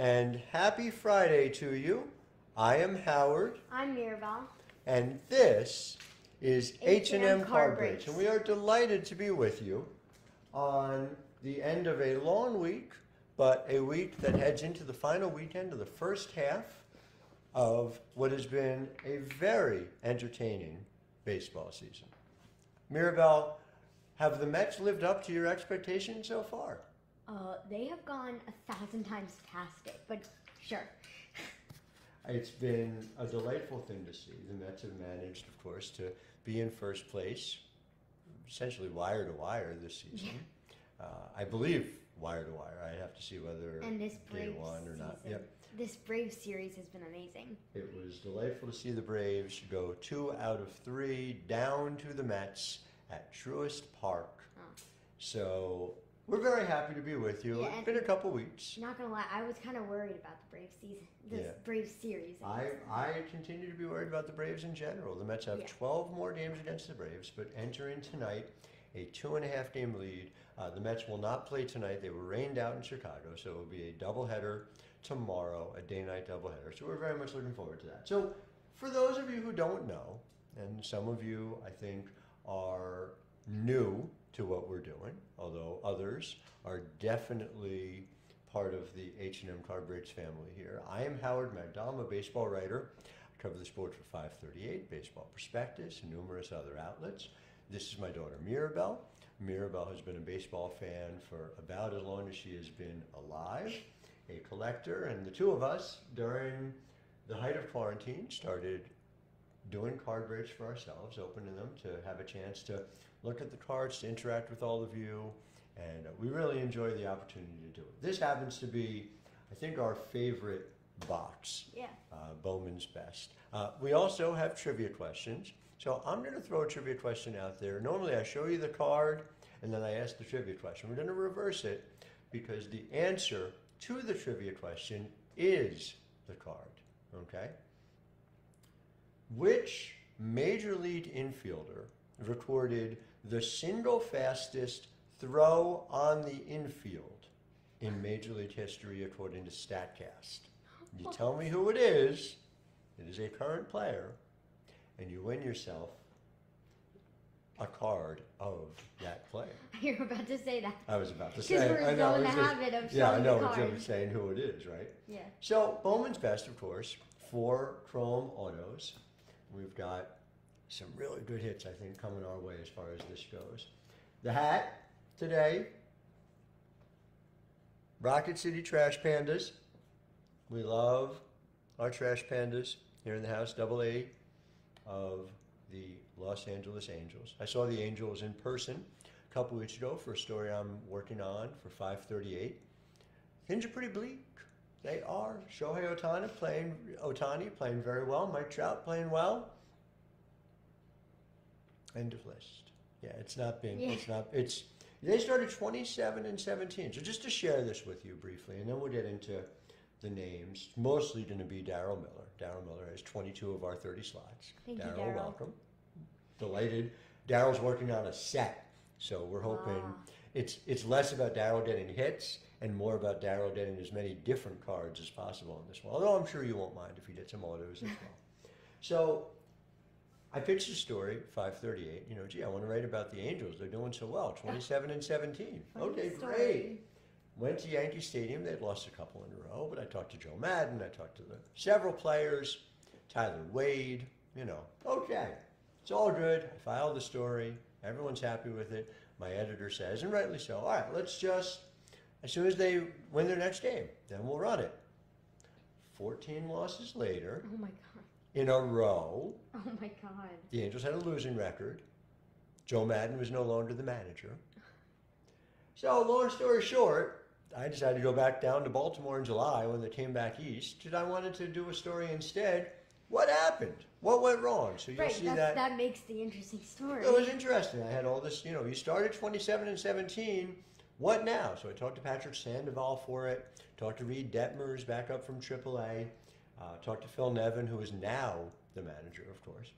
And happy Friday to you. I am Howard, I'm Mirabelle. and this is H&M Car Breaks. Breaks. And we are delighted to be with you on the end of a long week, but a week that heads into the final weekend of the first half of what has been a very entertaining baseball season. Mirabelle, have the Mets lived up to your expectations so far? They have gone 1,000 times fantastic, but sure. It's been a delightful thing to see. The Mets have managed, of course, to be in first place, essentially wire to wire this season. I believe wire to wire. I have to see whether And this day Braves one or not. season, Yep. this Braves series has been amazing. It was delightful to see the Braves go 2 out of 3 down to the Mets at Truist Park. Oh. So we're very happy to be with you. Yeah, It's been a couple weeks. Not gonna lie, I was kind of worried about the Braves season, this Yeah. Braves series. I continue to be worried about the Braves in general. The Mets have Yeah. 12 more games against the Braves, but enter in tonight a 2.5 game lead. The Mets will not play tonight. They were rained out in Chicago, so it will be a doubleheader tomorrow, a day-night doubleheader. So we're very much looking forward to that. So for those of you who don't know, and some of you I think are new to what we're doing, although others are definitely part of the H&M Car Breaks family here. I am Howard Magdal. I'm a baseball writer. I cover the sport for 538, Baseball Prospectus, and numerous other outlets. This is my daughter Mirabelle. Mirabelle has been a baseball fan for about as long as she has been alive, a collector, and the two of us, during the height of quarantine, started doing card breaks for ourselves, opening them to have a chance to look at the cards, to interact with all of you, and we really enjoy the opportunity to do it. This happens to be, I think, our favorite box, Yeah. Bowman's Best. We also have trivia questions, so I'm going to throw a trivia question out there. Normally I show you the card, and then I ask the trivia question. We're going to reverse it, because the answer to the trivia question is the card, okay? Which major league infielder recorded the single fastest throw on the infield in Major League history according to StatCast? You tell me who it is a current player, and you win yourself a card of that player. You're about to say that. I was about to say. Because we're I know, still in the it's just- habit of Yeah, I showing know, the it's card. just saying who it is, right? Yeah. So, Bowman's Best, of course, 4 chrome autos. We've got some really good hits, I think, coming our way as far as this goes. The hat today, Rocket City Trash Pandas. We love our Trash Pandas here in the house, AA of the Los Angeles Angels. I saw the Angels in person a couple weeks ago for a story I'm working on for 538. Things are pretty bleak. They are. Shohei Ohtani playing very well. Mike Trout playing well. End of list. Yeah, it's not been. Yeah. They started 27-17. So just to share this with you briefly, and then we'll get into the names. It's mostly going to be Darryl Miller. Darryl Miller has 22 of our 30 slots. Thank you, Darryl, Darryl. welcome. Delighted. Darryl's working on a set, so we're hoping it's less about Darryl getting hits and more about Darryl getting as many different cards as possible in this one. Although I'm sure you won't mind if he gets some autos as well. So I pitched a story, 538. Gee, I want to write about the Angels. They're doing so well, 27-17. Okay, story. great. Went to Yankee Stadium. They'd lost a couple in a row, but I talked to Joe Madden. I talked to several players, Tyler Wade. Okay, it's all good. I filed the story. Everyone's happy with it. My editor says, and rightly so, all right, let's just, as soon as they win their next game, then we'll run it. 14 losses later, Oh my god. in a row, Oh my god. the Angels had a losing record. Joe Madden was no longer the manager. So, long story short, I decided to go back down to Baltimore in July when they came back east, because I wanted to do a story instead. What happened? What went wrong? So you'll see that makes the interesting story. It was interesting. I had all this, you started 27-17. What now? So I talked to Patrick Sandoval for it, talked to Reed Detmers back up from AAA, talked to Phil Nevin, who is now the manager, of course.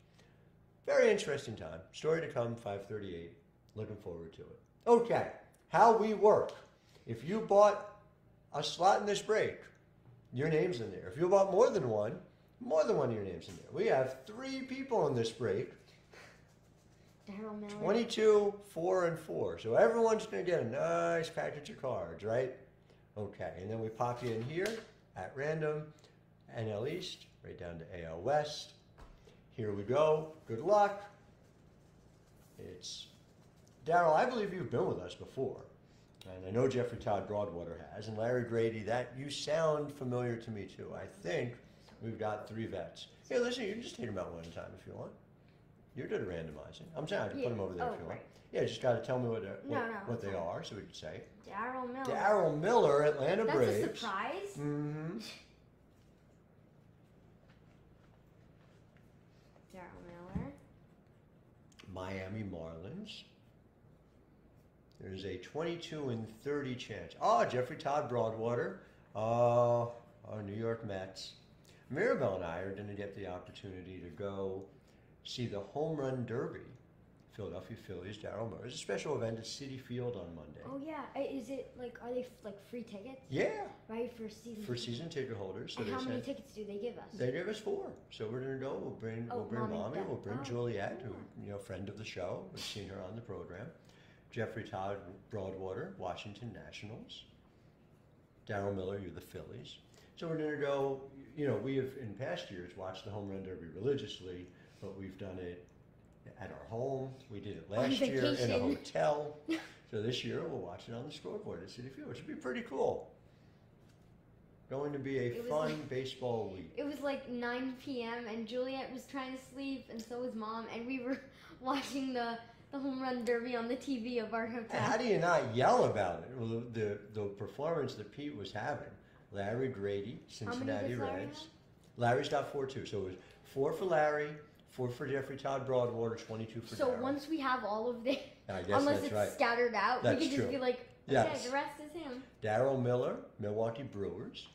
Very interesting time. Story to come, 538. Looking forward to it. Okay, how we work. If you bought a slot in this break, your name's in there. If you bought more than one of your names in there. We have 3 people in this break. Daryl Miller. 22, 4, and 4. So everyone's going to get a nice package of cards, right? Okay, and then we pop you in here at random, NL East, right down to AL West. Here we go. Good luck. It's Daryl, I believe you've been with us before. And I know Jeffrey Todd Broadwater has. And Larry Grady, that you sound familiar to me too. I think we've got 3 vets. Hey, listen, you can just take them out one at a time if you want. You're good at randomizing. I'm saying I can put them over there if you want. Right. Yeah, just got to tell me what that's they fine. are so we can say. Daryl Miller. Daryl Miller, Atlanta That's Braves. a surprise. Mm-hmm. Daryl Miller. Miami Marlins. There's a 22 and 30 chance. Oh, Jeffrey Todd Broadwater. Oh, our New York Mets. Mirabelle and I are going to get the opportunity to go see the Home Run Derby. Philadelphia Phillies, Daryl Miller. It's a special event at Citi Field on Monday. Oh yeah, is it like, are they like free tickets? Yeah. Right, for season. For season ticket holders. So and they how many said tickets do they give us? they gave us 4. So we're gonna go. We'll bring Mommy, Mommy. Dad. We'll bring Oh, Juliet, cool. who friend of the show. We've seen her on the program. Jeffrey Todd Broadwater, Washington Nationals. Daryl Miller, you're the Phillies. So we're gonna go. We have in past years watched the Home Run Derby religiously, but we've done it at our home. We did it last year in a vacation. hotel. So this year we'll watch it on the scoreboard at Citi Field, which should be pretty cool. Going to be a It was fun like- baseball week. It was like 9 p.m. and Juliet was trying to sleep, and so was Mom, and we were watching the home run derby on the TV of our And hotel. how do you not yell about it? Well, the performance that Pete was having. Larry Grady, How many Cincinnati does Larry Reds. Larry's got 4 too. So it was 4 for Larry, 4 for Jeffrey Todd Broadwater, 22 for So Daryl. once we have all of this, I guess unless that's it's right. scattered out, That's we could just true. be like, okay, Yes. the rest is him. Daryl Miller, Milwaukee Brewers.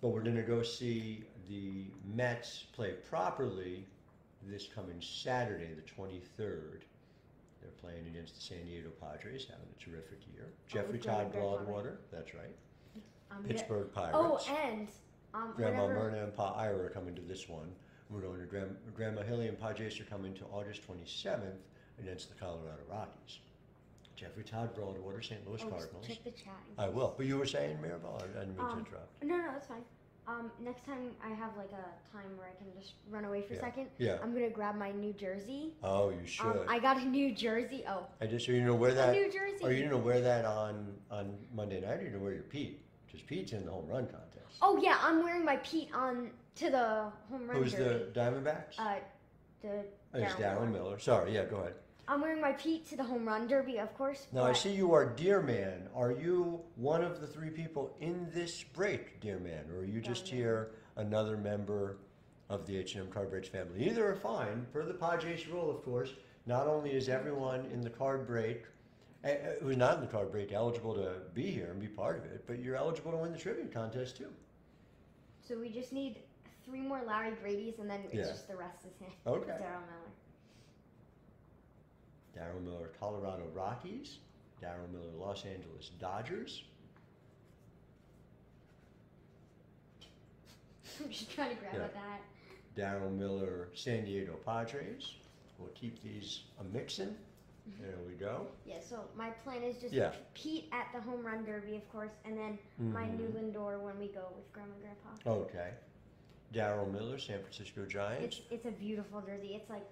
But we're going to go see the Mets play properly this coming Saturday, the 23rd. They're playing against the San Diego Padres, having a terrific year. Jeffrey with Todd Grandma Broadwater, that's right. I'm Pittsburgh Pirates. Oh, and Grandma whenever, Myrna and Pa Ira are coming to this one. We're going to Grandma Hilly and Pa Jace are coming to August 27th against the Colorado Rockies. Jeffrey Todd Broadwater, St. Louis just Cardinals. check the chat. I will. But you were saying, Mirabelle? I didn't mean to interrupt. No, that's fine. Next time I have like a time where I can just run away for a second. Yeah. I'm gonna grab my New Jersey. Oh, you should. I got a New Jersey. Oh, I just so you know where that. New Jersey. Are you gonna wear that on Monday night? Or you gonna wear your Pete? Because Pete's in the home run contest. Oh yeah, I'm wearing my Pete on to the home run Who's derby. the Diamondbacks? The It's Darryl Darren Miller. Sorry, yeah, go ahead. I'm wearing my Pete to the home run derby, of course. Now I but see you are Deer Man. Are you one of the 3 people in this break, Deer Man, or are you just No. here another member of the H&M Card Breaks family? Either are fine. Per the Padres rule, of course, not only is everyone in the card break who's not in the card break eligible to be here and be part of it, but you're eligible to win the trivia contest too. So we just need 3 more Larry Grady's, and then it's Yeah. just the rest is him. Okay. Daryl Miller. Daryl Miller, Colorado Rockies. Daryl Miller, Los Angeles Dodgers. I'm just trying to grab Yeah. at that. Daryl Miller, San Diego Padres. We'll keep these a mixin'. There we go. Yeah, so my plan is just Yeah. Pete at the home run derby, of course, and then my Mhm. new Lindor when we go with Grandma and Grandpa. Okay. Daryl Miller, San Francisco Giants. It's a beautiful jersey. It's like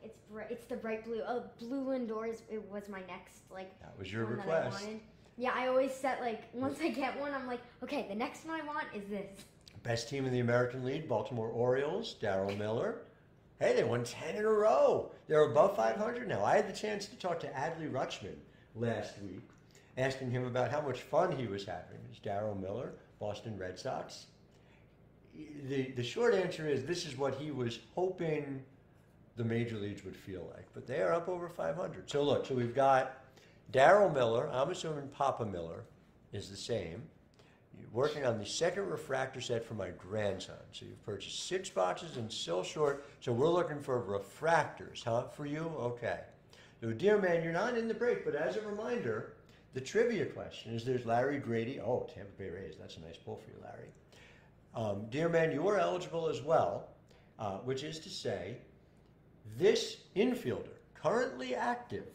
it's the bright blue. Blue Lindor was my next like That was your one that I request. wanted. Yeah, I always set like once I get one, I'm like, okay, the next one I want is this. Best team in the American League, Baltimore Orioles, Daryl Miller. Hey, they won 10 in a row. They're above 500 now. I had the chance to talk to Adley Rutschman last week, asking him about how much fun he was having. It's Daryl Miller, Boston Red Sox. The short answer is this is what he was hoping the major leagues would feel like. But they are up over 500. So look, so we've got Daryl Miller. I'm assuming Papa Miller is the same. You're working on the second refractor set for my grandson. So you've purchased 6 boxes and still short. So we're looking for refractors, huh? For you? Okay. So, dear man, you're not in the break, but as a reminder, The trivia question is there's Larry Grady. Oh, Tampa Bay Rays. That's a nice pull for you, Larry. Dear man, you are eligible as well, which is to say, this infielder, currently active,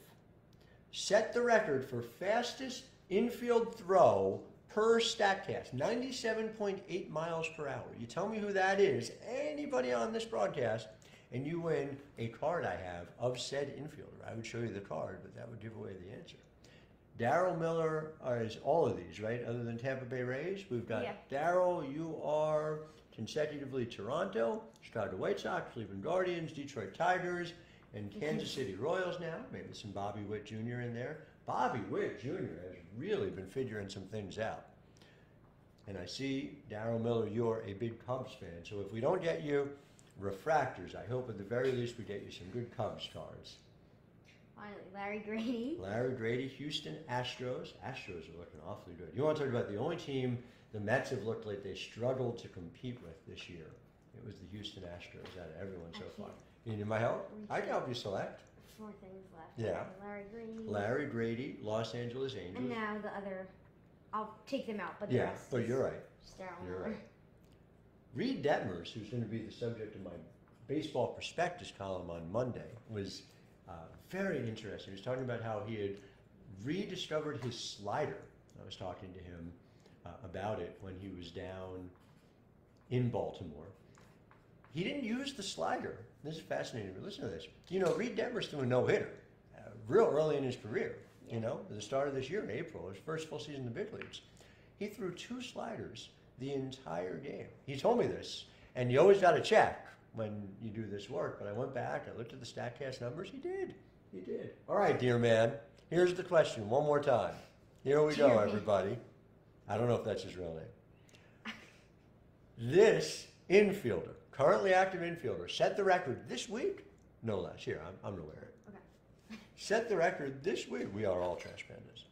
set the record for fastest infield throw per StatCast, 97.8 miles per hour. You tell me who that is, anybody on this broadcast, and you win a card I have of said infielder. I would show you the card, but that would give away the answer. Darryl Miller is all of these, right? Other than Tampa Bay Rays, we've got Darryl. You are consecutively Toronto, Chicago White Sox, Cleveland Guardians, Detroit Tigers, and Kansas City Royals now. Maybe some Bobby Witt Jr. in there. Bobby Witt Jr. has really been figuring some things out. And I see, Darryl Miller, you're a big Cubs fan. So if we don't get you refractors, I hope at the very least we get you some good Cubs cards. Finally, Larry Grady. Larry Grady, Houston Astros. Astros are looking awfully good. You want to talk about the only team the Mets have looked like they struggled to compete with this year? It was the Houston Astros out of everyone so far. You need my help? I can help you select. 4 things left. Yeah. Larry Grady. Larry Grady, Los Angeles Angels. And now the other, I'll take them out, but the Yeah, rest but is you're right. just Darryl You're Miller. right. Reed Detmers, who's going to be the subject of my baseball prospectus column on Monday, was very interesting. He was talking about how he had rediscovered his slider. I was talking to him about it when he was down in Baltimore. He didn't use the slider. This is fascinating. Listen to this. You know, Reed Detmers threw a no-hitter real early in his career. You know, at the start of this year in April, his first full season in the big leagues. He threw 2 sliders the entire game. He told me this, and you always got to check when you do this work, but I went back, I looked at the StatCast numbers. He did. All right, dear man, here's the question one more time. Here we go, everybody. I don't know if that's his real name. This infielder, currently active infielder, set the record this week, no less. Here, I'm going to wear it. Okay. Set the record this week. We are all trash pandas.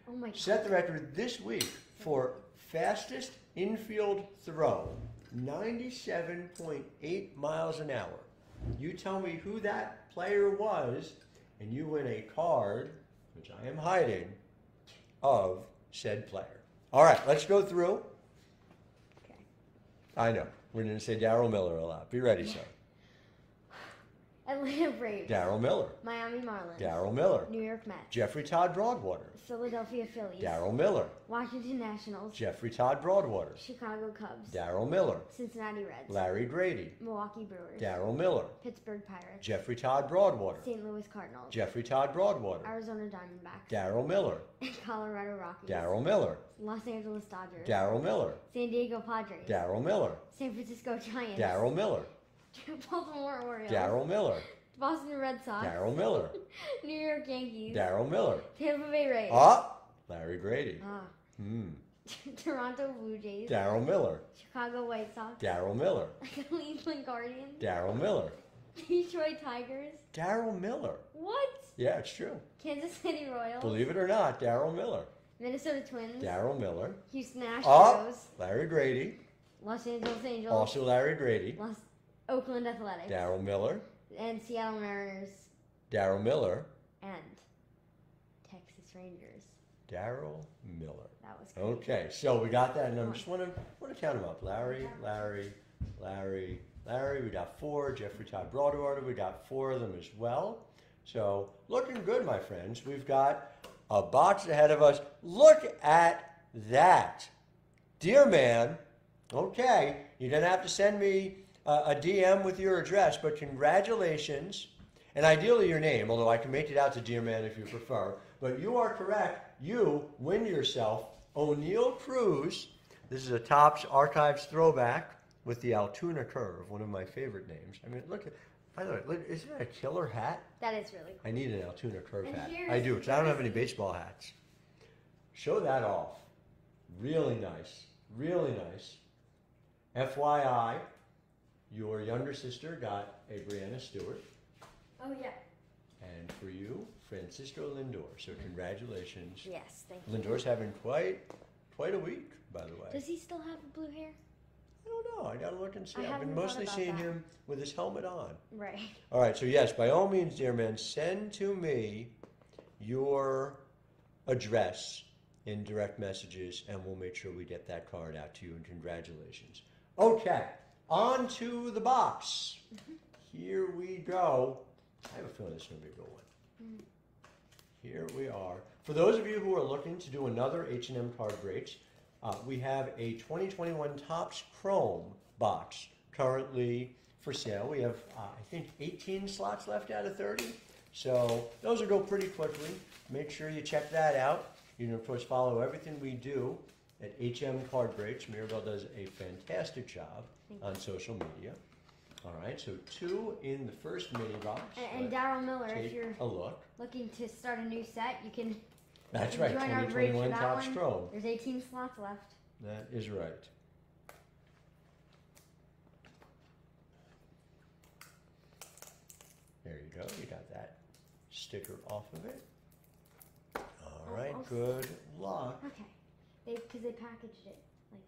Oh my God. Set the record this week for fastest infield throw, 97.8 miles an hour. You tell me who that player was, and you win a card, which I am hiding, of said player. All right, let's go through. Okay. I know. We're going to say Darryl Miller a lot. Be ready, sir. Atlanta Braves. Darryl Miller. Miami Marlins. Darryl Miller. New York Mets. Jeffrey Todd Broadwater. Philadelphia Phillies. Darryl Miller. Washington Nationals. Jeffrey Todd Broadwater. Chicago Cubs. Darryl Miller. Cincinnati Reds. Larry Grady. Milwaukee Brewers. Darryl Miller. Pittsburgh Pirates. Jeffrey Todd Broadwater. St. Louis Cardinals. Jeffrey Todd Broadwater. Arizona Diamondbacks. Darryl Miller. Colorado Rockies. Darryl Miller. Los Angeles Dodgers. Darryl Miller. San Diego Padres. Darryl Miller. San Francisco Giants. Darryl Miller. Baltimore Orioles. Darryl Miller. Boston Red Sox. Darryl Miller. New York Yankees. Darryl Miller. Tampa Bay Rays. Larry Grady. Toronto Blue Jays. Darryl Miller. Chicago White Sox. Darryl Miller. Cleveland Guardians. Darryl Miller. Detroit Tigers. Darryl Miller. What? Yeah, it's true. Kansas City Royals. Believe it or not, Darryl Miller. Minnesota Twins. Darryl Miller. Houston Astros. Larry Grady. Los Angeles Angels. Also Larry Grady. Oakland Athletics. Darryl Miller. And Seattle Mariners. Darryl Miller. And Texas Rangers. Darryl Miller. That was crazy. Okay, so we got that, and I just want to count them up. Larry. We got 4. Jeffrey Todd Broadwater. We got 4 of them as well. So looking good, my friends. We've got a box ahead of us. Look at that, dear man. Okay, you're gonna have to send me a DM with your address, but congratulations, and ideally your name, although I can make it out to Dear Man if you prefer. But you are correct. You win yourself O'Neill Cruz. This is a Topps Archives throwback with the Altoona Curve, one of my favorite names. I mean, look at, by the way, look, isn't that a killer hat? That is really cool. I need an Altoona Curve And hat. here's- I do, because I don't have any baseball hats. Show that off. Really nice. Really nice. FYI, your younger sister got a Brianna Stewart, Oh, yeah. and for you, Francisco Lindor. So congratulations. Yes, thank you. Lindor's having quite a week, by the way. Does he still have blue hair? I don't know. I gotta look and see. I I've been haven't thought mostly about seeing that. him with his helmet on. Right. All right. So yes, by all means, dear man, send to me your address in direct messages, and we'll make sure we get that card out to you. And congratulations. Okay, on to the box. Here we go. I have a feeling this is going to be a good one. Here we are. For those of you who are looking to do another H&M card breaks, we have a 2021 Topps Chrome box currently for sale. We have, I think, 18 slots left out of 30. So those will go pretty quickly. Make sure you check that out. You can, of course, follow everything we do at HM Card Breaks. Mirabelle does a fantastic job on social media. All right, so 2 in the first mini box. And Daryl Miller, if Take you're a look. looking to start a new set, you can That's right, join our break for 2021 that Topps one. Chrome. There's 18 slots left. That is right. There you go. You got that sticker off of it. All right. Almost. Good luck. Okay. Because they packaged it like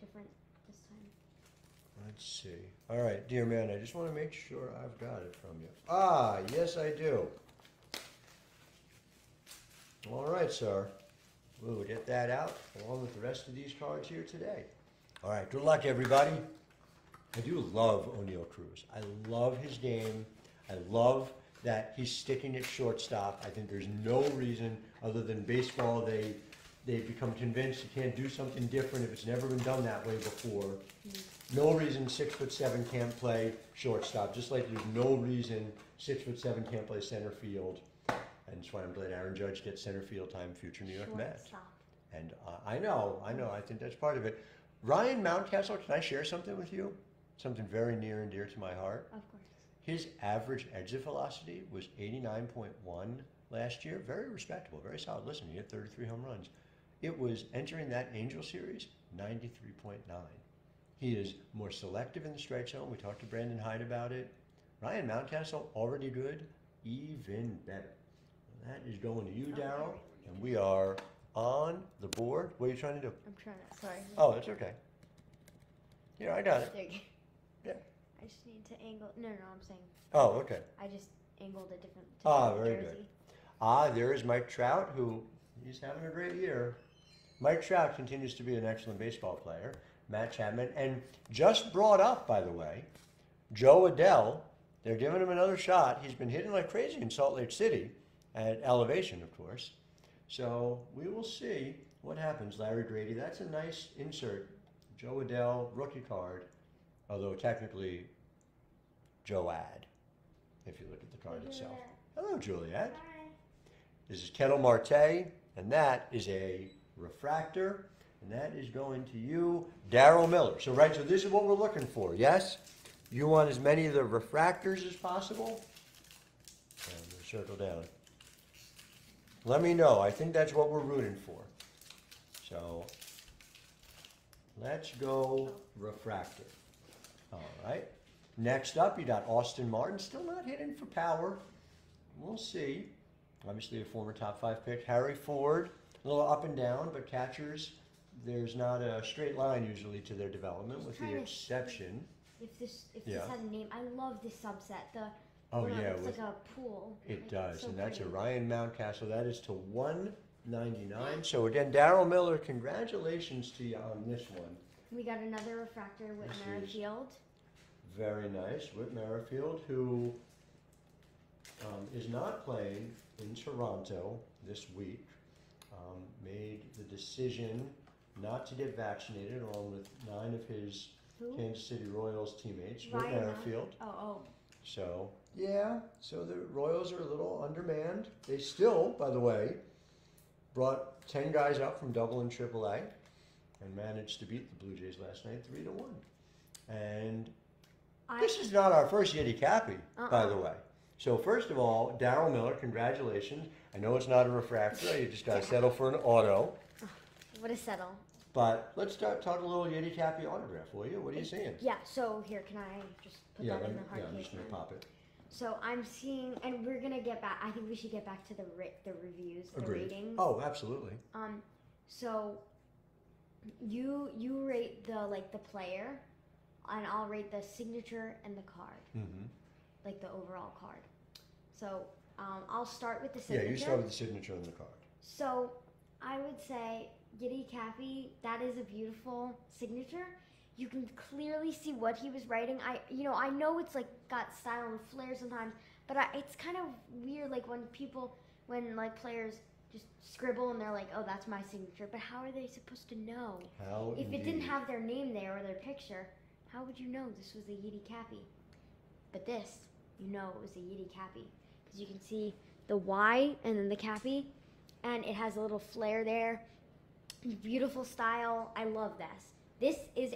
different this time. Let's see. All right, dear man, I just want to make sure I've got it from you. Ah, yes, I do. All right, sir. We'll get that out along with the rest of these cards here today. All right, good luck, everybody. I do love O'Neal Cruz. I love his game. I love that he's sticking at shortstop. I think there's no reason other than baseball they've become convinced you can't do something different if it's never been done that way before. No reason 6'7" can't play shortstop, just like there's no reason 6'7" can't play center field. And that's why I'm glad Aaron Judge gets center field time, future New York Met. Shortstop. And I know, I think that's part of it. Ryan Mountcastle, can I share something with you? Something very near and dear to my heart. Of course. His average exit velocity was 89.1 last year. Very respectable, very solid. Listen, he had 33 home runs. It was entering that Angel series, 93.9. He is more selective in the strike zone. We talked to Brandon Hyde about it. Ryan Mountcastle, already good, even better. That is going to you, Daryl, and we are on the board. What are you trying to do? I'm trying to, sorry. Oh, that's okay. Here, I got it. There you go. Yeah. I just need to angle, no, I'm saying, Oh, okay. I just angled a different Very jersey. good. There is Mike Trout, who he's having a great year. Mike Trout continues to be an excellent baseball player. Matt Chapman, and just brought up, by the way, Joe Adell. They're giving him another shot. He's been hitting like crazy in Salt Lake City, at elevation, of course. So we will see what happens. Larry Grady, that's a nice insert. Joe Adell, rookie card, although technically Joe Ad, if you look at the card itself. Hello, Juliet. Hi. This is Kettle Marte, and that is a refractor, and that is going to you, Daryl Miller. So, right, so this is what we're looking for, yes? You want as many of the refractors as possible? And we'll circle down. Let me know. I think that's what we're rooting for. So, let's go refractor. All right. Next up, you got Austin Martin. Still not hitting for power. We'll see. Obviously, a former top 5 pick. Harry Ford, a little up and down, but catchers, there's not a straight line usually to their development, with the exception. If this Yeah. had a name, I love this subset. Oh, it's yeah, like with- a pool. It Like, does, so and that's a pretty. Ryan Mountcastle. That is to 199. So again, Daryl Miller, congratulations to you on this one. We got another refractor with This is- Merrifield. Very nice. Whit Merrifield, who is not playing in Toronto this week, made the decision not to get vaccinated, along with 9 of his Who? Kansas City Royals teammates. Whit Ryan Merrifield. Oh. So, yeah, so the Royals are a little undermanned. They still, by the way, brought 10 guys up from Double and Triple A and managed to beat the Blue Jays last night 3-1. And this is not our first Yeti Cappy, by the way. So first of all, Daryl Miller, congratulations. I know it's not a refractor. You just got to settle for an auto. What a settle. But let's talk a little Yeti Cappy autograph, will you? What are you seeing? Yeah, so here, can I just put that in the hard I'm case just going to then? pop it. So I'm seeing, and we're going to get back, I think we should get back to the reviews, the Agreed. ratings. Oh, absolutely. So you rate the player, and I'll rate the signature and the card, Mm-hmm. like the overall card. So I'll start with the signature. Yeah, you start with the signature on the card. So I would say Giddy Cappy, that is a beautiful signature. You can clearly see what he was writing. I know it's like got style and flair sometimes, but it's kind of weird like when like players just scribble and they're like, oh, that's my signature. But how are they supposed to know? How If indeed. it didn't have their name there or their picture, how would you know this was a Yiddy Cappy? But this, you know it was a Yiddy Cappy. Because you can see the Y and then the Cappy, and it has a little flare there. Beautiful style. I love this. This is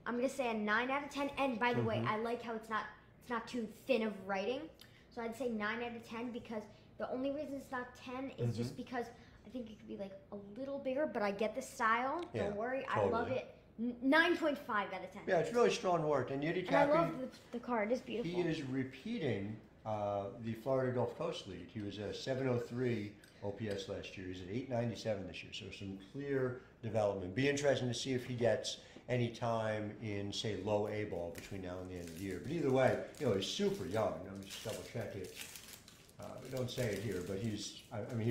I'm gonna say a 9 out of 10. And by the way, I like how it's not too thin of writing. So I'd say 9 out of 10 because the only reason it's not 10 is just because I think it could be like a little bigger, but I get the style. Yeah, Don't worry, totally. I love it. 9.5 out of 10. Yeah, it's really strong work. And Yiddy And I Cappy, love the card. It's beautiful. he is repeating the Florida Gulf Coast League. He was a 703 OPS last year. He's at 897 this year. So some clear development. Be interesting to see if he gets any time in, say, low A ball between now and the end of the year. But either way, he's super young. Let me just double check it. We don't say it here, but he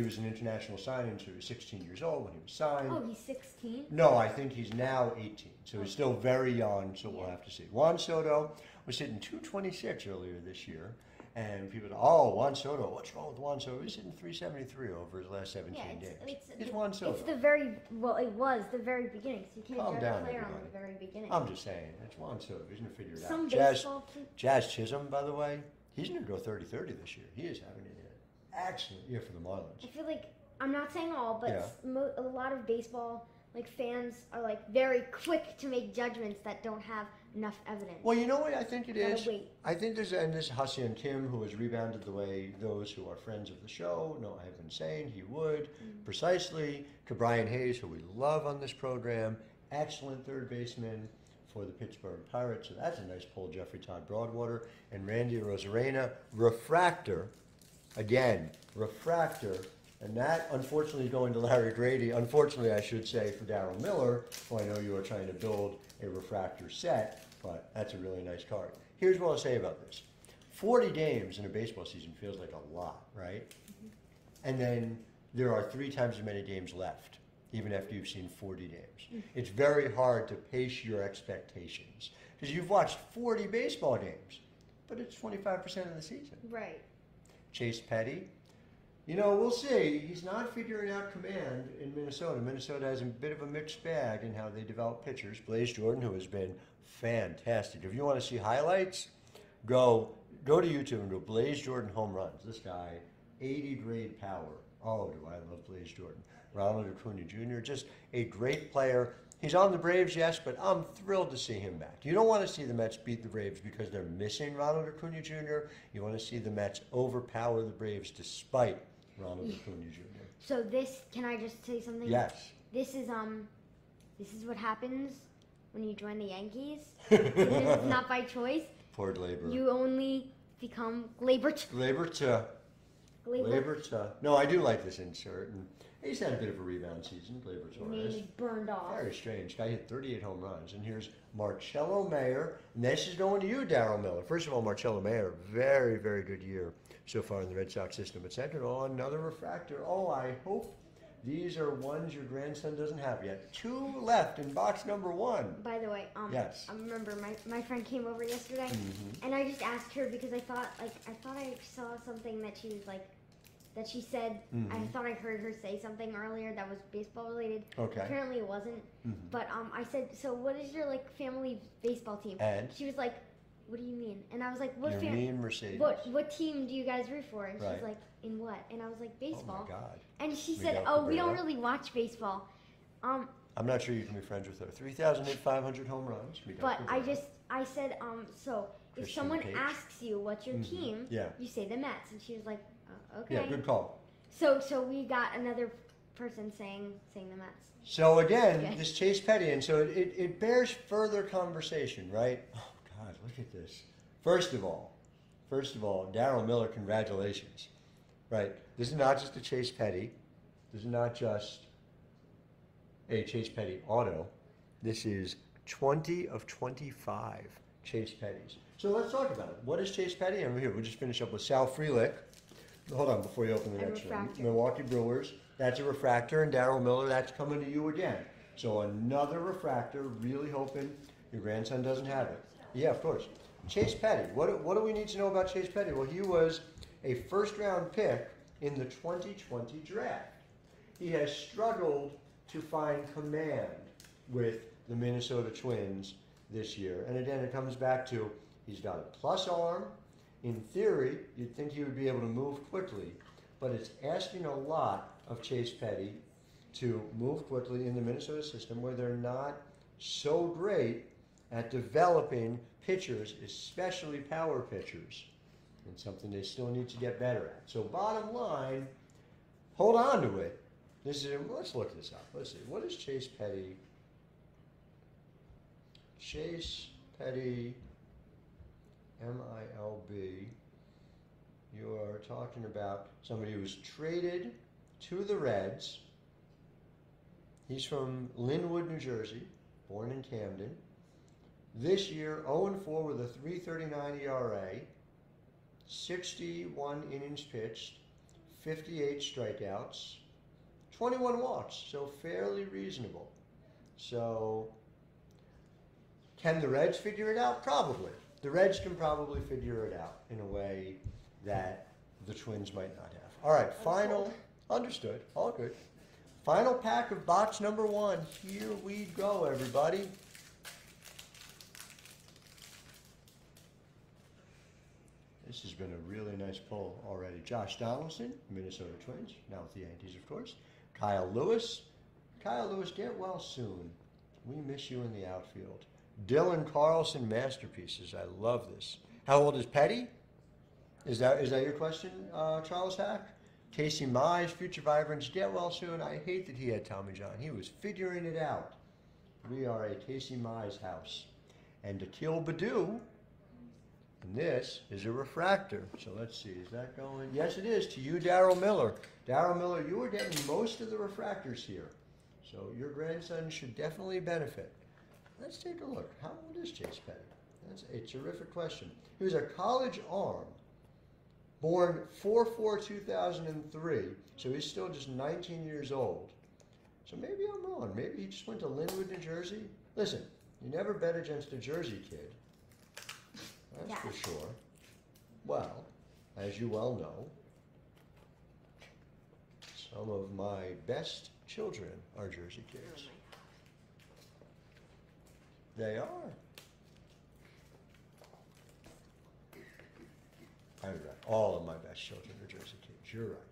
was an international signing, so he was 16 years old when he was signed. Oh, he's 16? No, I think he's now 18, so he's still very young, so we'll have to see. Juan Soto was hitting 226 earlier this year, and people go, oh, Juan Soto, what's wrong with Juan Soto? He's hitting 373 over his last 17 games. It's Juan Soto. It's it was the very beginning, so you can't judge a player on the very beginning. I'm just saying, it's Juan Soto. He's going to figure it Some out. baseball Jazz Chisholm, by the way, he's going to go 30-30 this year. He is having an excellent year for the Marlins. I feel like, I'm not saying all, but Yeah. a lot of baseball fans are very quick to make judgments that don't have enough evidence. Well, you know what I think it is? Wait. I think this Hassan Kim, who has rebounded the way those who are friends of the show know I have been saying he would. Precisely. Brian Hayes, who we love on this program, excellent third baseman for the Pittsburgh Pirates. So that's a nice pull, Jeffrey Todd Broadwater. And Randy Rosarena, refractor. Again, refractor. And that, unfortunately, is going to Larry Grady. Unfortunately, I should say, for Darryl Miller, who I know you are trying to build a refractor set, but that's a really nice card. Here's what I'll say about this. 40 games in a baseball season feels like a lot, right? And then there are 3 times as many games left, even after you've seen 40 games. It's very hard to pace your expectations because you've watched 40 baseball games, but it's 25% of the season. Right. Chase Petty, we'll see. He's not figuring out command in Minnesota. Minnesota has a bit of a mixed bag in how they develop pitchers. Blaze Jordan, who has been fantastic. If you want to see highlights, go to YouTube and go Blaze Jordan home runs. This guy, 80 grade power. Oh, do I love Blaze Jordan. Ronald Acuna Jr., just a great player. He's on the Braves, yes, but I'm thrilled to see him back. You don't want to see the Mets beat the Braves because they're missing Ronald Acuna Jr. You want to see the Mets overpower the Braves despite Ronald Acuna Jr. So can I just say something? Yes. This is what happens when you join the Yankees. Even if it's not by choice. Poor Glaber. You only become Glaber. No, I do like this insert. And he's had a bit of a rebound season, Glaber Your name Torres. is burned off. Very strange. Guy hit 38 home runs. And here's Marcello Mayer. And this is going to you, Darryl Miller. First of all, Marcello Mayer, very, very good year so far in the Red Sox system. But second of all, another refractor. Oh, I hope these are ones your grandson doesn't have yet. 2 left in box number 1. By the way, yes. I remember my friend came over yesterday, and I just asked her because I thought I saw something that she was that she said. I thought I heard her say something earlier that was baseball related. Okay. Apparently it wasn't. But I said, so what is your family baseball team? And? She was like, what do you mean? And I was like, what You mean Mercedes. What team do you guys root for? And Right. she's like, in what? And I was like, baseball. Oh, my God. And she Miguel said, oh, we don't Cabrera. really watch baseball. I'm not sure you can be friends with her. 3,500 home runs. Miguel But Cabrera. I said, so if Christian someone Page. asks you what's your team, Yeah. you say the Mets. And she was like, okay. Yeah, good call. So we got another person saying the Mets. So again, Okay. this Chase Petty, and so it bears further conversation, right? Oh God, look at this. First of all, Darryl Miller, congratulations, right? This is not just a Chase Petty. This is not just a Chase Petty auto. This is 20 of 25 Chase Pettys. So let's talk about it. What is Chase Petty? And here, we'll just finish up with Sal Frelick, Hold on, before you open the A next one. refractor. Milwaukee Brewers, that's a refractor, and Daryl Miller, that's coming to you again. So another refractor, really hoping your grandson doesn't have it. Yeah, of course. Chase Petty, what do we need to know about Chase Petty? Well, he was a first-round pick in the 2020 draft. He has struggled to find command with the Minnesota Twins this year. And again, it comes back to he's got a plus arm. In theory, you'd think he would be able to move quickly, but it's asking a lot of Chase Petty to move quickly in the Minnesota system where they're not so great at developing pitchers, especially power pitchers. And something they still need to get better at. So bottom line, hold on to it. Let's look this up. Let's see. What is Chase Petty? Chase Petty, MILB. You are talking about somebody who was traded to the Reds. He's from Linwood, New Jersey, born in Camden. This year, 0-4 with a 3.39 ERA, 61 innings pitched, 58 strikeouts, 21 walks, so fairly reasonable. So, can the Reds figure it out? Probably. The Reds can probably figure it out in a way that the Twins might not have. All right, final, understood, all good. Final pack of box number 1. Here we go, everybody. This has been a really nice pull already. Josh Donaldson, Minnesota Twins, now with the Yankees, of course. Kyle Lewis. Kyle Lewis, get well soon. We miss you in the outfield. Dylan Carlson, masterpieces. I love this. How old is Petty? Is that your question, Charles Hack? Casey Mize, future vibrance, get well soon. I hate that he had Tommy John. He was figuring it out. We are a Casey Mize house. And Akil Baddoo. And this is a refractor. So let's see, is that going? Yes, it is. To you, Daryl Miller. Daryl Miller, you are getting most of the refractors here. So your grandson should definitely benefit. Let's take a look. How old is Chase Petty? That's a terrific question. He was a college arm, born 4/4/2003. So he's still just 19 years old. So maybe I'm wrong. Maybe he just went to Linwood, New Jersey. Listen, you never bet against a Jersey kid. That's for sure. Well, as you well know, some of my best children are Jersey kids. They are. I'm right. All of my best children are Jersey kids. You're right.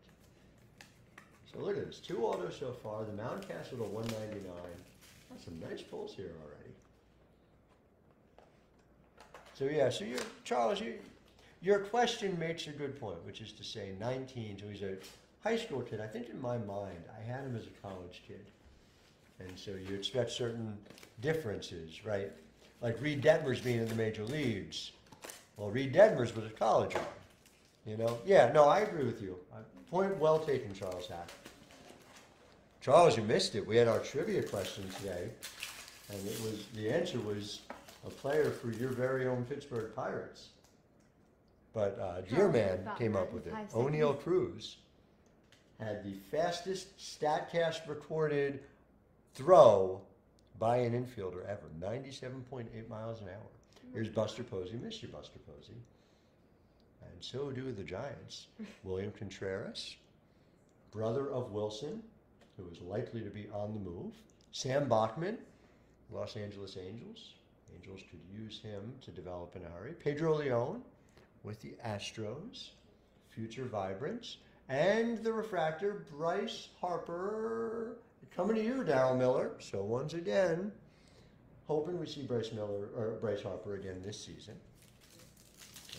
So look at this. 2 autos so far. The Mountcastle to 199. That's some nice pulls here already. So yeah, so Charles, your question makes a good point, which is to say 19, so he's a high school kid. I think in my mind, I had him as a college kid. And so you expect certain differences, right? Like Reed Detmers being in the major leagues. Well, Reed Detmers was a college arm, you know? Yeah, no, I agree with you. Point well taken, Charles Hack. Charles, you missed it. We had our trivia question today, and the answer was a player for your very own Pittsburgh Pirates. But Dearman came up with it. O'Neill Cruz had the fastest StatCast recorded throw by an infielder ever, 97.8 miles an hour. Here's Buster Posey. Miss you, Buster Posey. And so do the Giants. William Contreras, brother of Wilson, who is likely to be on the move. Sam Bachman, Los Angeles Angels. Angels could use him to develop in a hurry. Pedro Leon with the Astros, future vibrance. And the refractor, Bryce Harper. Coming to you, Daryl Miller. So once again, hoping we see Bryce Harper again this season.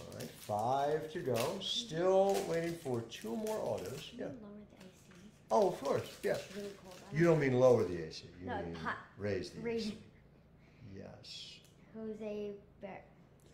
All right, 5 to go. Still waiting for 2 more autos. Can Yeah. you lower the AC? Oh, of course. Yeah. It's really cold. You don't mean lower the AC. You No, mean hot. raise the Raise- AC. Yes. Jose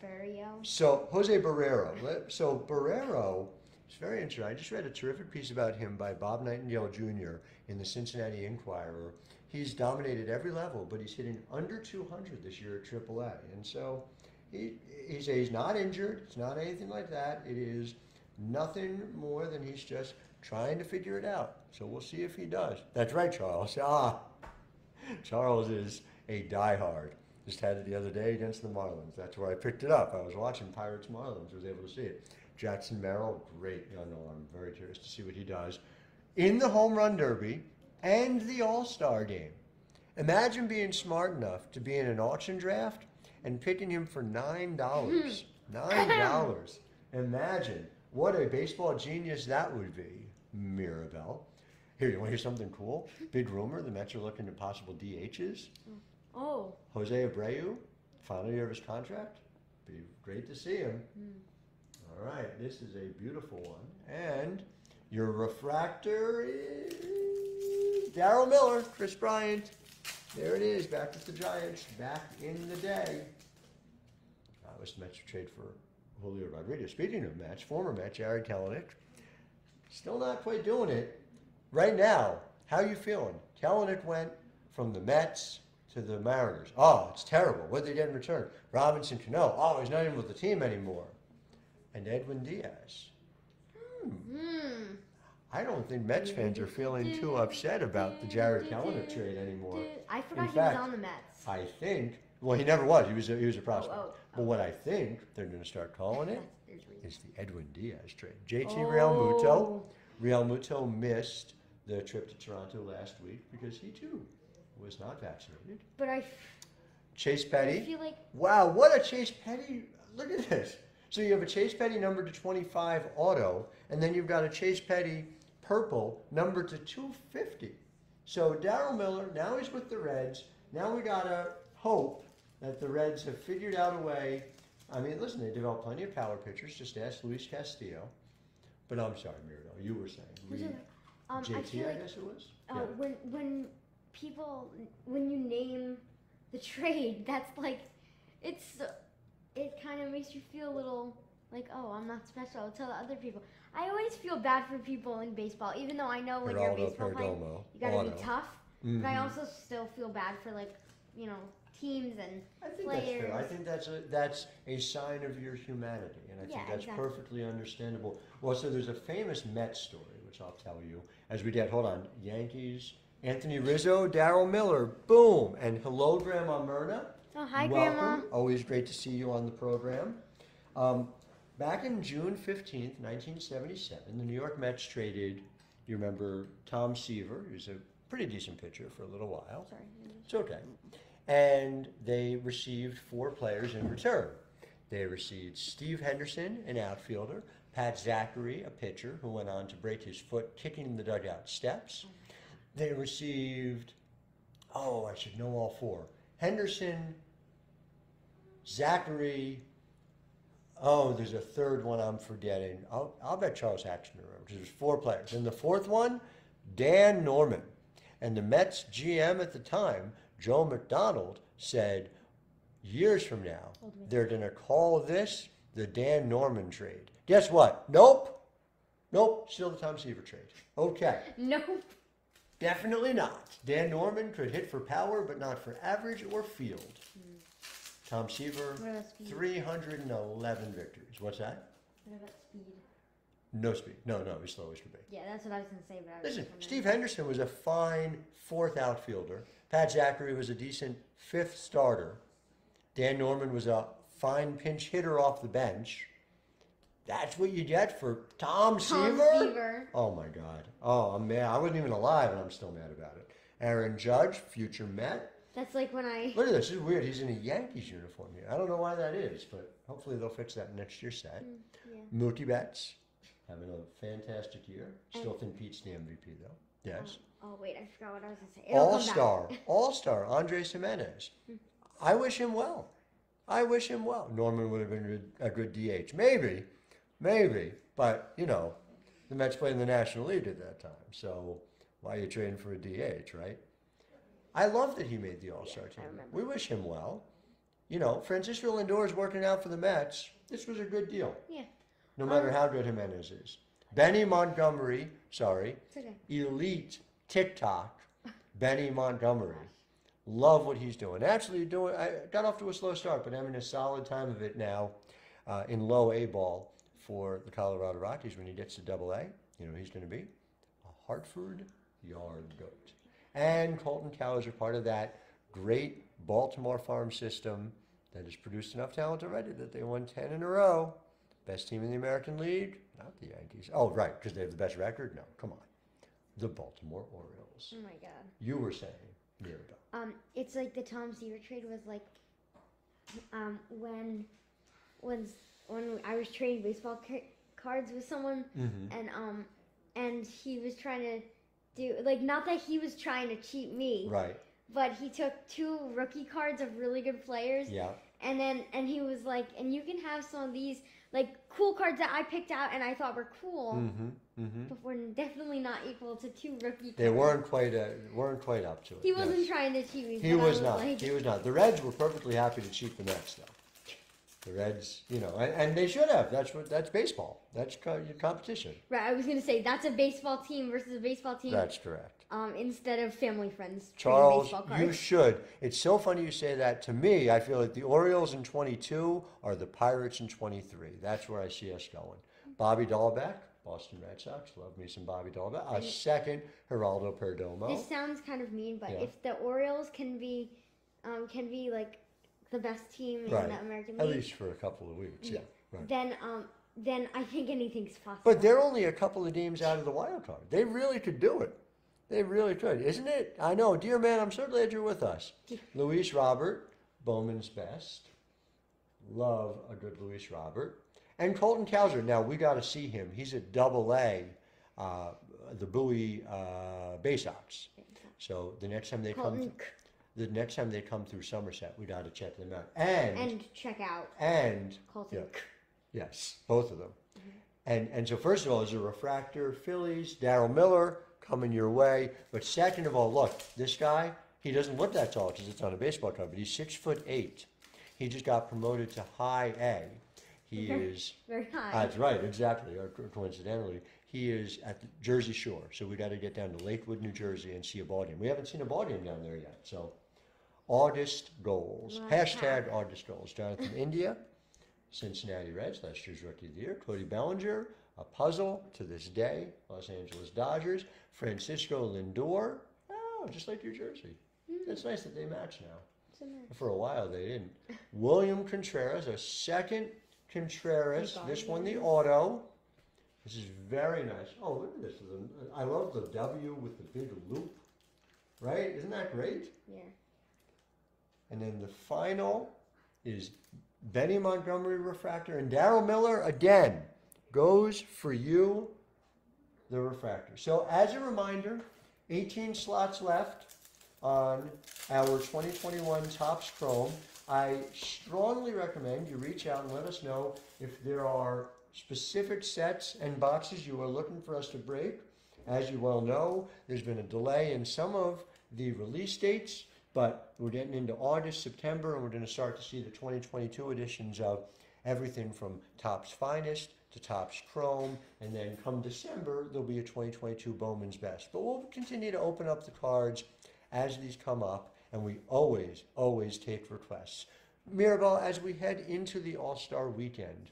Barrio. So Jose Barrero. So Barrero is very interesting. I just read a terrific piece about him by Bob Nightingale Jr. in the Cincinnati Enquirer. He's dominated every level, but he's hitting under 200 this year at AAA. And so he's not injured. It's not anything like that. It is Nothing more than he's just trying to figure it out. So we'll see if he does. That's right, Charles. Charles is a diehard. Just had it the other day against the Marlins. That's where I picked it up. I was watching Pirates Marlins. Was able to see it. Jackson Merrill, great young arm. Very curious to see what he does in the Home Run Derby and the All-Star game. Imagine being smart enough to be in an auction draft and picking him for $9. $9. Imagine what a baseball genius that would be, Mirabelle. Here, you want to hear something cool? Big rumor, the Mets are looking at possible DHs. Oh. Jose Abreu, final year of his contract. Be great to see him. All right, this is a beautiful one. And your refractor is Darryl Miller, Chris Bryant. There it is, back with the Giants, back in the day. That was the Mets trade for Julio Rodriguez. Speaking of Mets, former Met, Jared Kelenic, still not quite doing it. Right now, how you feeling? Kelenic went from the Mets to the Mariners. Oh, it's terrible. What did they get in return? Robinson Cano. Oh, he's not even with the team anymore. And Edwin Diaz. I don't think Mets fans are feeling too upset about the Jared Kelenic trade anymore. I forgot In he fact, was on the Mets. I think, well, he never was. He was a prospect. Oh. But what I think they're going to start calling it is the Edwin Diaz trade. JT Oh. Real Muto missed the trip to Toronto last week because he too was not vaccinated. But I Chase Petty. feel like Wow, what a Chase Petty. Look at this. So you have a Chase Petty number to 25 auto, and then you've got a Chase Petty purple number to 250. So Darryl Miller, now he's with the Reds. Now we got to hope that the Reds have figured out a way. I mean, listen, they developed plenty of power pitchers. Just ask Luis Castillo. But I'm sorry, Mirabelle, you were saying. I JT, feel like guess it was? when you name the trade, that's like it kind of makes you feel a little like, oh, I'm not special. I'll tell other people. I always feel bad for people in baseball, even though I know when you're a baseball player, you gotta be tough. But I also still feel bad for teams and I think players. that's fair. I think that's a sign of your humanity, and I think that's exactly. perfectly understandable. Well, so there's a famous Mets story, which I'll tell you as we get. Hold on, Yankees. Anthony Rizzo, Darryl Miller, boom, and hello, Grandma Myrna. Oh, hi, Welcome. Grandma. Always great to see you on the program. Back in June 15th, 1977, the New York Mets traded, you remember, Tom Seaver, who's a pretty decent pitcher for a little while. Sorry. It's okay. And they received 4 players in return. They received Steve Henderson, an outfielder, Pat Zachary, a pitcher who went on to break his foot kicking the dugout steps. They received, I should know all 4. Henderson, Zachary, there's a third one I'm forgetting. I'll bet Charles Haxton remembers, because there's 4 players. And the 4th one, Dan Norman. And the Mets GM at the time, Joe McDonald, said years from now, they're going to call this the Dan Norman trade. Guess what? Nope, still the Tom Seaver trade. Okay. Nope. Definitely not. Dan Norman could hit for power, but not for average or field. Tom Seaver, What about speed? 311 victories. What's that? What about speed? No speed. No, he's slow as could be. Yeah, that's what I was gonna say. But I was Listen, just Steve Henderson was a fine 4th outfielder. Pat Zachary was a decent 5th starter. Dan Norman was a fine pinch hitter off the bench. That's what you get for Tom Seaver? Oh, my God. Oh, I'm mad. I wasn't even alive, and I'm still mad about it. Aaron Judge, future Met. That's like when I. Look at this. This is weird. He's in a Yankees uniform here. I don't know why that is, but hopefully they'll fix that in next year's set. Yeah. Mookie Betts, having a fantastic year. Still think Pete's the MVP, though. Yes. Oh wait, I forgot what I was gonna say. It'll come back. All-star, Andres Jimenez. I wish him well. Norman would have been a good DH. Maybe. But, the Mets played in the National League at that time. So why are you trading for a DH, right? I love that he made the All-Star team. We wish him well. Francisco Lindor is working out for the Mets. This was a good deal. Yeah. No matter how good Jimenez is. Benny Montgomery, It's okay. elite TikTok, Benny Montgomery. Love what he's doing. Actually, I got off to a slow start, but having a solid time of it now in low A ball for the Colorado Rockies when he gets to Double A. You know, he's going to be a Hartford Yard Goat. And Colton cows are part of that great Baltimore farm system that has produced enough talent already that they won 10 in a row. Best team in the American League? Not the Yankees. Oh, right, because they have the best record? No, come on. The Baltimore Orioles. Oh my God. You were saying, Mirabelle. It's like the Tom Seaver trade was like, when I was trading baseball cards with someone, and he was trying to do, like, not that he was trying to cheat me, Right. but he took 2 rookie cards of really good players. Yeah. And he was like, and you can have some of these like cool cards that I picked out and I thought were cool, but were definitely not equal to 2 rookie cards. They weren't quite up to it. He wasn't trying to cheat me. He but was I not. like, He was not. The Reds were perfectly happy to cheat the Mets, though. The Reds, you know, and they should have. That's baseball. That's your competition. Right, I was gonna say that's a baseball team versus a baseball team. That's correct. Instead of family friends. trading Charles, baseball cards. you should. It's so funny you say that. To me, I feel like the Orioles in 22 are the Pirates in 23. That's where I see us going. Bobby Dahlbeck, Boston Red Sox. Love me some Bobby Dahlbeck. A second, Geraldo Perdomo. This sounds kind of mean, but Yeah. if the Orioles can be like the best team in Right. the American At League, least for a couple of weeks. Yeah. Right. then I think anything's possible. But they're only a couple of games out of the wild card. They really could do it. They really could, isn't it? I know, dear man. I'm so glad you're with us. Luis Robert, Bowman's best. Love a good Luis Robert. And Colton Cowser. Now we got to see him. He's at Double A, the Bowie Bay Sox. So the next time they Colton come through Somerset, we got to check them out. And check out Colton. yeah, yes, both of them. And so first of all, there's a refractor Phillies, Darryl Miller coming your way. But second of all, look, this guy, he doesn't look that tall because it's on a baseball card, but he's 6'8". He just got promoted to High A. He is very high. That's right, exactly. Or coincidentally, he is at the Jersey Shore. So we got to get down to Lakewood, New Jersey, and see a ball game. We haven't seen a ball game down there yet. So August goals. Hashtag August goals. Jonathan India, Cincinnati Reds, last year's Rookie of the Year. Cody Bellinger, a puzzle to this day. Los Angeles Dodgers. Francisco Lindor. Oh, just like New Jersey. It's nice that they match now. For a while they didn't. William Contreras, a second Contreras. This one the auto. This is very nice. Oh, look at this. I love the W with the big loop. Right? Isn't that great? Yeah. And then the final is Benny Montgomery refractor. And Darryl Miller, again, goes for you, the refractor. So as a reminder, 18 slots left on our 2021 Topps Chrome. I strongly recommend you reach out and let us know if there are specific sets and boxes you are looking for us to break. As you well know, there's been a delay in some of the release dates, but we're getting into August, September, and we're going to start to see the 2022 editions of everything from Topps Finest to Topps Chrome, and then come December, there'll be a 2022 Bowman's Best. But we'll continue to open up the cards as these come up, and we always, always take requests. Mirabelle, as we head into the All-Star Weekend,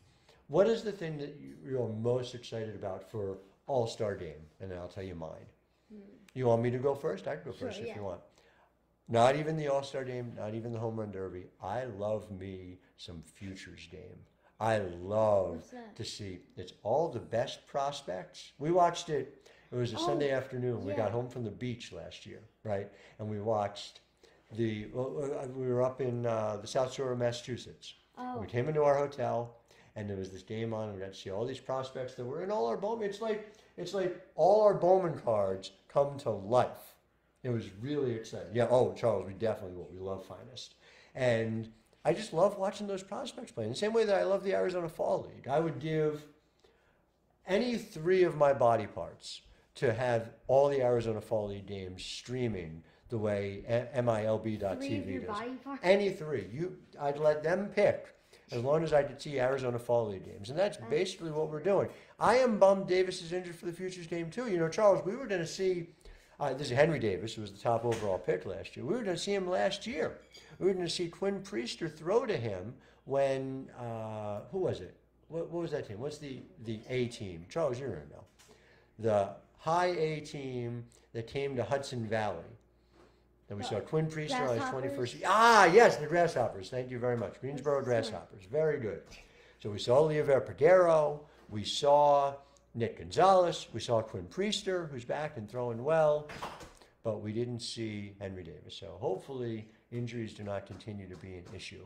what is the thing that you're most excited about for All-Star Game? And then I'll tell you mine. You want me to go first? I can go first if you want. Not even the All-Star Game, not even the Home Run Derby. I love me some Futures Game. I love to see, it's all the best prospects. We watched it. It was a Sunday afternoon. We got home from the beach last year, right? And we watched we were up in the South Shore of Massachusetts. We came into our hotel, and there was this game on, and we got to see all these prospects that were in all our Bowman. It's like all our Bowman cards come to life. It was really exciting. Yeah, Charles, we definitely will. We love Finest. And I just love watching those prospects play. In the same way that I love the Arizona Fall League. I would give any 3 of my body parts to have all the Arizona Fall League games streaming the way MILB.TV 3 of your does. body parts? Any 3. I'd let them pick as long as I could see Arizona Fall League games. And that's basically what we're doing. I am bummed Davis is injured for the Futures game too. You know, Charles, we were going to see, this is Henry Davis, who was the top overall pick last year. We were going to see him last year. We were going to see Quinn Priester throw to him when, who was it? what was that team? What's the A team? Charles, you're gonna know. The high A team that came to Hudson Valley. Then we saw Quinn Priester on his 21st. Ah, yes, the Grasshoppers. Thank you very much. Greensboro Grasshoppers. Very good. So we saw Leover Padero. We saw Nick Gonzalez. We saw Quinn Priester, who's back and throwing well. But we didn't see Henry Davis. So hopefully injuries do not continue to be an issue.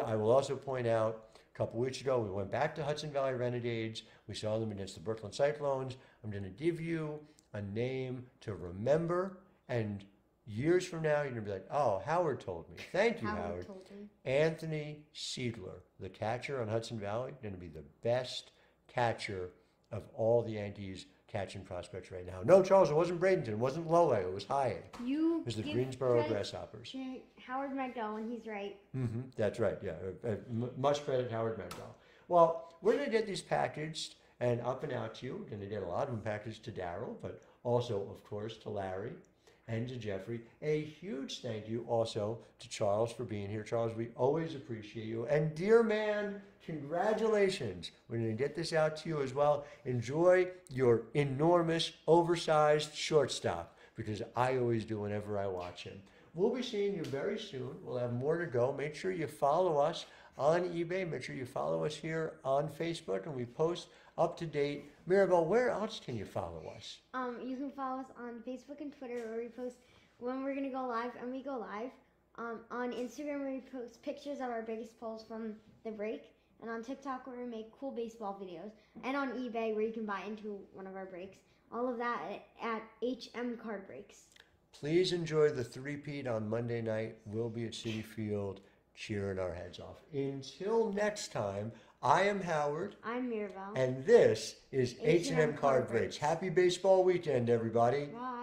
I will also point out, a couple weeks ago, we went back to Hudson Valley Renegades. We saw them against the Brooklyn Cyclones. I'm going to give you a name to remember, and years from now, you're going to be like, oh, Howard told me. Thank you, Howard. Told me. Anthony Seidler, the catcher on Hudson Valley, going to be the best catcher of all the Yankees catching prospects right now. No, Charles, it wasn't Bradenton. It wasn't Lole. It was Hyatt. It was the Greensboro Grasshoppers. Howard McDowell, he's right. That's right, yeah. Much credit, Howard McDowell. Well, we're going to get these packaged and up and out to you. We're going to get a lot of them packaged to Daryl, but also, of course, to Larry and to Jeffrey. A huge thank you also to Charles for being here. Charles, we always appreciate you. And dear man, congratulations. We're going to get this out to you as well. Enjoy your enormous, oversized shortstop, because I always do whenever I watch him. We'll be seeing you very soon. We'll have more to go. Make sure you follow us on eBay. Make sure you follow us here on Facebook, and we post up to date. Mirabelle, where else can you follow us? You can follow us on Facebook and Twitter, where we post when we're gonna go live, and we go live. On Instagram, where we post pictures of our biggest pulls from the break, and on TikTok, where we make cool baseball videos, and on eBay, where you can buy into one of our breaks. All of that at HM Card Breaks. Please enjoy the three-peat on Monday night. We'll be at Citi Field cheering our heads off. Until next time, I am Howard. I'm Mirabelle. And this is H&M Card Breaks. Happy baseball weekend, everybody. Bye.